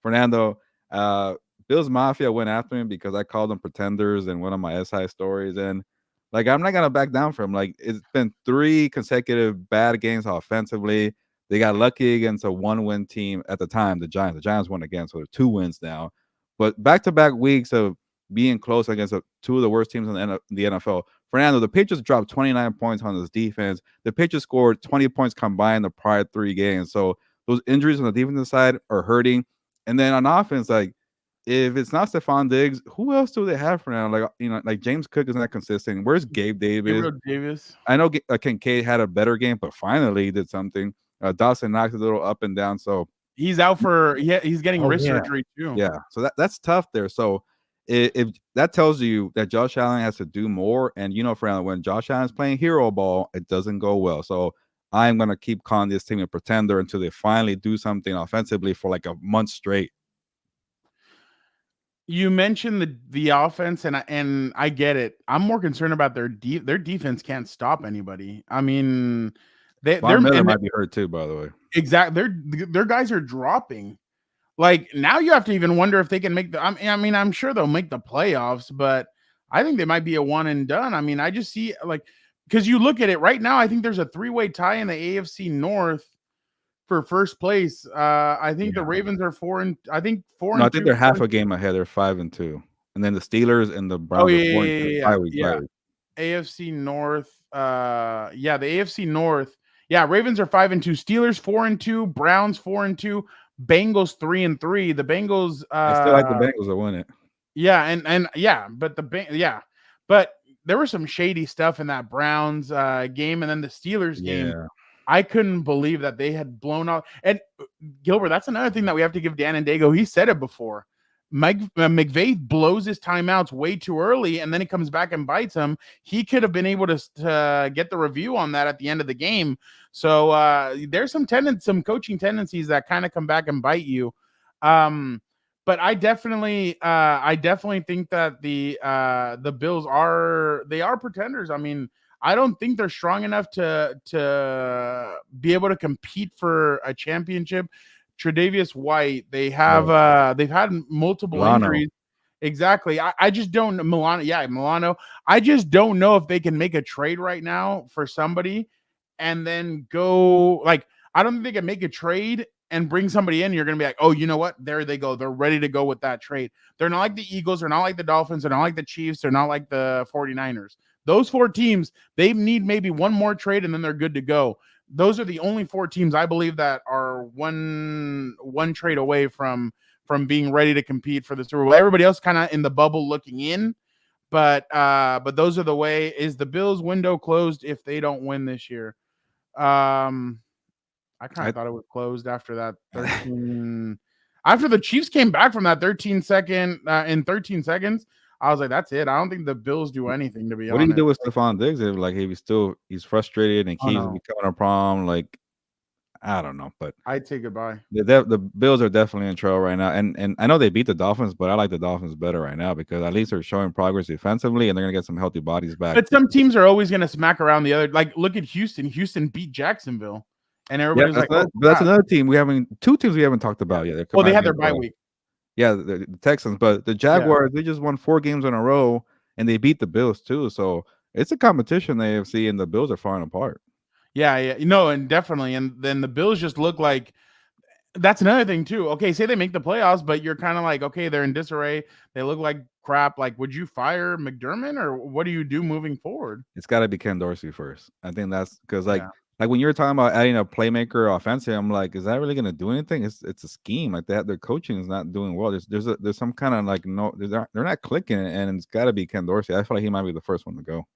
Fernando, uh, Bills Mafia went after him because I called them pretenders in one of my SI stories, and like I'm not gonna back down from him. Like it's been 3 consecutive bad games offensively. They got lucky against a 1-win team at the time, the Giants. The Giants won again, so they're 2 wins now. But back-to-back weeks of being close against two of the worst teams in the NFL. Fernando, the Patriots dropped 29 points on this defense. The Patriots scored 20 points combined the prior 3 games. So those injuries on the defensive side are hurting. And then on offense, like if it's not Stephon Diggs, who else do they have for now? Like like James Cook is not consistent. Where's Gabe Davis? Gabriel Davis. I know Kincaid had a better game, but finally he did something. Dawson Knox is a little up and down, so He's out for he's getting oh wrist yeah, surgery too. yeah. So that's tough there. So if that tells you that Josh Allen has to do more, and Fernando, when Josh Allen's playing hero ball, it doesn't go well. So I'm gonna keep calling this team a pretender until they finally do something offensively for like a month straight. You mentioned the offense, and I get it. I'm more concerned about their defense can't stop anybody. I mean, Von Miller might be hurt too, by the way. exactly their guys are dropping. Like now, you have to even wonder if they can make the. I mean, I'm sure they'll make the playoffs, but I think they might be a one and done. I mean, I just see like because you look at it right now. I think there's a 3-way tie in the AFC North for first place. I think the Yeah. Ravens are 4 and I think 4 No, I and think 2. they're half a game ahead. They're 5-2, and then the Steelers and the Oh Browns are yeah, 4-2. yeah, yeah, Bye week, bye yeah. week. AFC North. Yeah, the AFC North. Yeah, Ravens are 5-2. Steelers 4-2. Browns 4-2. Bengals 3-3. The Bengals. I still like the Bengals to win it. Yeah, and yeah, but but there was some shady stuff in that Browns game, and then the Steelers game. Yeah. I couldn't believe that they had blown out. And Gilbert, that's another thing that we have to give Dan and Dago. He said it before. Mike McVay blows his timeouts way too early, and then he comes back and bites him. He could have been able to get the review on that at the end of the game. So there's some coaching tendencies that kind of come back and bite you. But I definitely think that the Bills are pretenders. I mean, I don't think they're strong enough to be able to compete for a championship. Tre'Davious White, they've had multiple Milano. injuries. Exactly. I just don't Milano. Yeah, Milano. I just don't know if they can make a trade right now for somebody and then go like I don't think they can make a trade and bring somebody in. You're gonna be like, oh, you know what? There they go. They're ready to go with that trade. They're not like the Eagles, they're not like the Dolphins, they're not like the Chiefs, they're not like the 49ers. Those 4 teams, they need maybe one more trade and then they're good to go. Those are the only 4 teams I believe that are one trade away from being ready to compete for the Super Bowl. Everybody else kind of in the bubble looking in, but those are the way. Is the Bills window closed if they don't win this year? I kind of thought it was closed after that 13. After the Chiefs came back from that 13 second in 13 seconds, I was like, that's it. I don't think the Bills do anything, to be What do honest. you do with Stephon Diggs if like if he's frustrated and keeps no. becoming a problem? Like I don't know, but I'd say goodbye. the Bills are definitely in trouble right now. And I know they beat the Dolphins, but I like the Dolphins better right now because at least they're showing progress defensively and they're gonna get some healthy bodies back. But some teams are always gonna smack around the other. Like look at Houston. Houston beat Jacksonville. And everybody's like, but that's another team two teams we haven't talked about yet. Well, they had their bye week. Yeah, the Texans, but the Jaguars, they just won 4 games in a row and they beat the Bills too. So It's a competition. The AFC and the Bills are falling apart. Yeah, yeah, and definitely, and then the Bills just look like that's another thing too. Okay, say they make the playoffs, but you're kind of like, okay, they're in disarray. They look like crap. Like, would you fire McDermott or what do you do moving forward? It's got to be Ken Dorsey first. I think that's because Yeah, like when you were talking about adding a playmaker offensive, I'm like, is that really going to do anything? It's a scheme. Like that, their coaching is not doing well. There's some kind of like no, they're not clicking, and it's got to be Ken Dorsey. I feel like he might be the first one to go.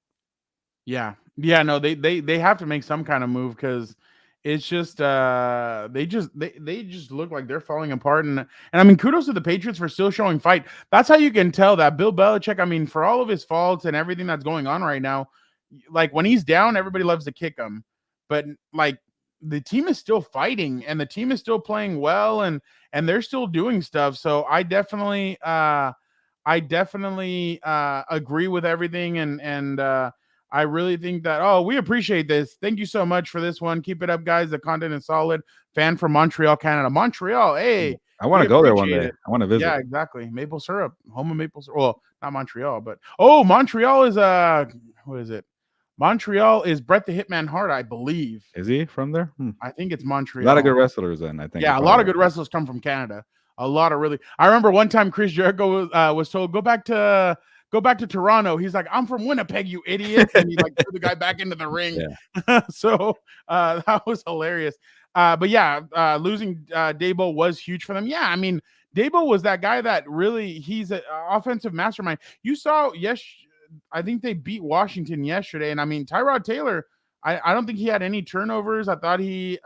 yeah, yeah. No, they have to make some kind of move because it's just they just look like they're falling apart. And I mean, kudos to the Patriots for still showing fight. That's how you can tell that Bill Belichick. I mean, for all of his faults and everything that's going on right now, like when he's down, everybody loves to kick him, but like the team is still fighting and the team is still playing well and they're still doing stuff. So I definitely agree with everything and I really think that we appreciate this. Thank you so much for this one. Keep it up, guys. The content is solid. Fan from Montreal, Canada. Montreal, hey, I want we to go there one appreciate day. it. I want to visit. Yeah, exactly. Maple syrup, home of maple syrup. Well, not Montreal, but Montreal is what is it? Montreal is Bret the Hitman Hart, I believe. Is he from there? I think it's A lot of good Montreal. wrestlers, then I think. Yeah, a lot of good wrestlers come from Canada. A lot of really. I remember one time Chris Jericho was told go back to Toronto. He's like, I'm from Winnipeg, you idiot, and he like threw the guy back into the ring. Yeah. So that was hilarious. But yeah, losing Dabo was huge for them. Yeah, I mean, Dabo was that guy that really he's an offensive mastermind. You saw, yes, I think they beat Washington yesterday, and I mean Tyrod Taylor. I don't think he had any turnovers. I thought he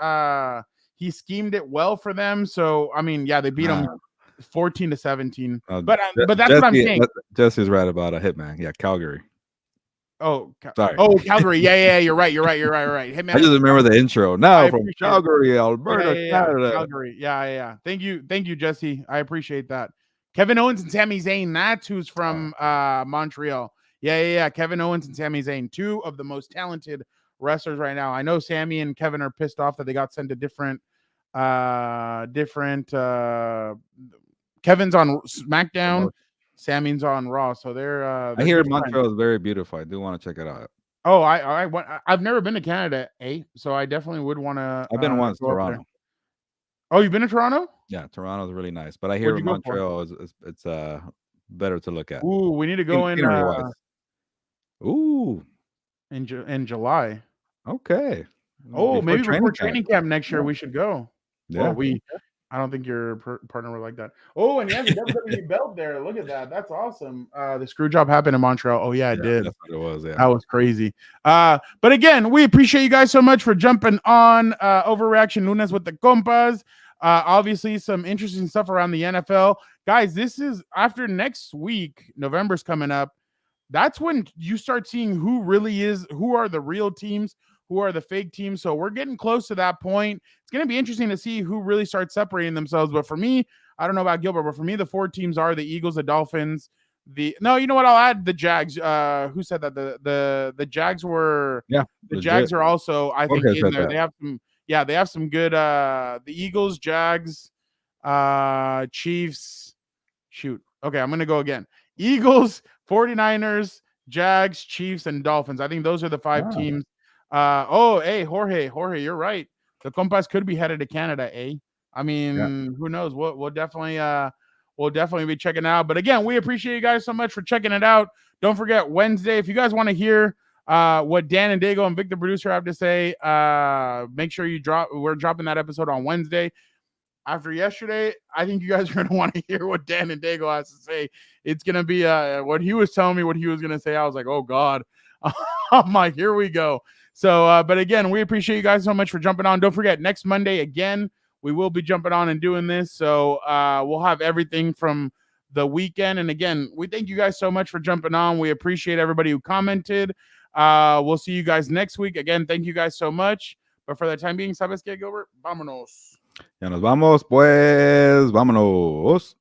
schemed it well for them. So I mean, yeah, they beat him 14-17. But that's Jesse, what I'm saying. Jesse's right about a Hitman. Yeah, Calgary. Sorry. Calgary. Yeah, you're right. Hitman. I just remember the intro. Now from Calgary, Alberta, Canada. Calgary. Yeah. Thank you, Jesse. I appreciate that. Kevin Owens and Sami Zayn. That's who's from Montreal. Yeah. Kevin Owens and Sami Zayn, two of the most talented wrestlers right now. I know Sammy and Kevin are pissed off that they got sent to different. Kevin's on SmackDown. Sammy's on Raw, so they're I hear Montreal is very beautiful. I do want to check it out. Oh, I've never been to Canada, so I definitely would want to. I've been once to Toronto. Oh, you've been to Toronto? Yeah, Toronto's really nice, but I hear Montreal it's better to look at. Ooh, we need to go in. Ooh, in July. Okay. Oh, maybe before training camp next year we should go. Yeah. Well, I don't think your partner would like that. Oh, and yeah, the WWE belt there. Look at that. That's awesome. The screw job happened in Montreal. Oh, yeah, it did. That's what it was. Yeah. That was crazy. But again, we appreciate you guys so much for jumping on Overreaction Lunes with the Compas. Obviously, some interesting stuff around the NFL. Guys, this is after next week. November's coming up. That's when you start seeing who are the real teams, who are the fake teams. So we're getting close to that point. It's going to be interesting to see who really starts separating themselves. But for me, I don't know about Gilbert, but for me, the four teams are the Eagles, the Dolphins, you know what? I'll add the Jags. Who said that? The Jags were, the Jags are also, I think, in there. They have some good, the Eagles, Jags, Chiefs. Shoot. Okay, I'm going to go again. Eagles, 49ers, Jags, Chiefs, and Dolphins. I think those are the five teams. Hey, Jorge, you're right. The Compas could be headed to Canada, eh? I mean, who knows? We'll definitely be checking it out. But again, we appreciate you guys so much for checking it out. Don't forget Wednesday. If you guys want to hear what Dan and Dago and Vic the producer have to say, make sure we're dropping that episode on Wednesday. After yesterday, I think you guys are going to want to hear what Dan and Dago has to say. It's going to be what he was telling me what he was going to say. I was like, oh, God. I'm like, here we go. So, but again, we appreciate you guys so much for jumping on. Don't forget, next Monday, again, we will be jumping on and doing this. So we'll have everything from the weekend. And again, we thank you guys so much for jumping on. We appreciate everybody who commented. We'll see you guys next week. Again, thank you guys so much. But for the time being, ¿sabes qué, Gilbert? Vámonos. Ya nos vamos, pues, vámonos.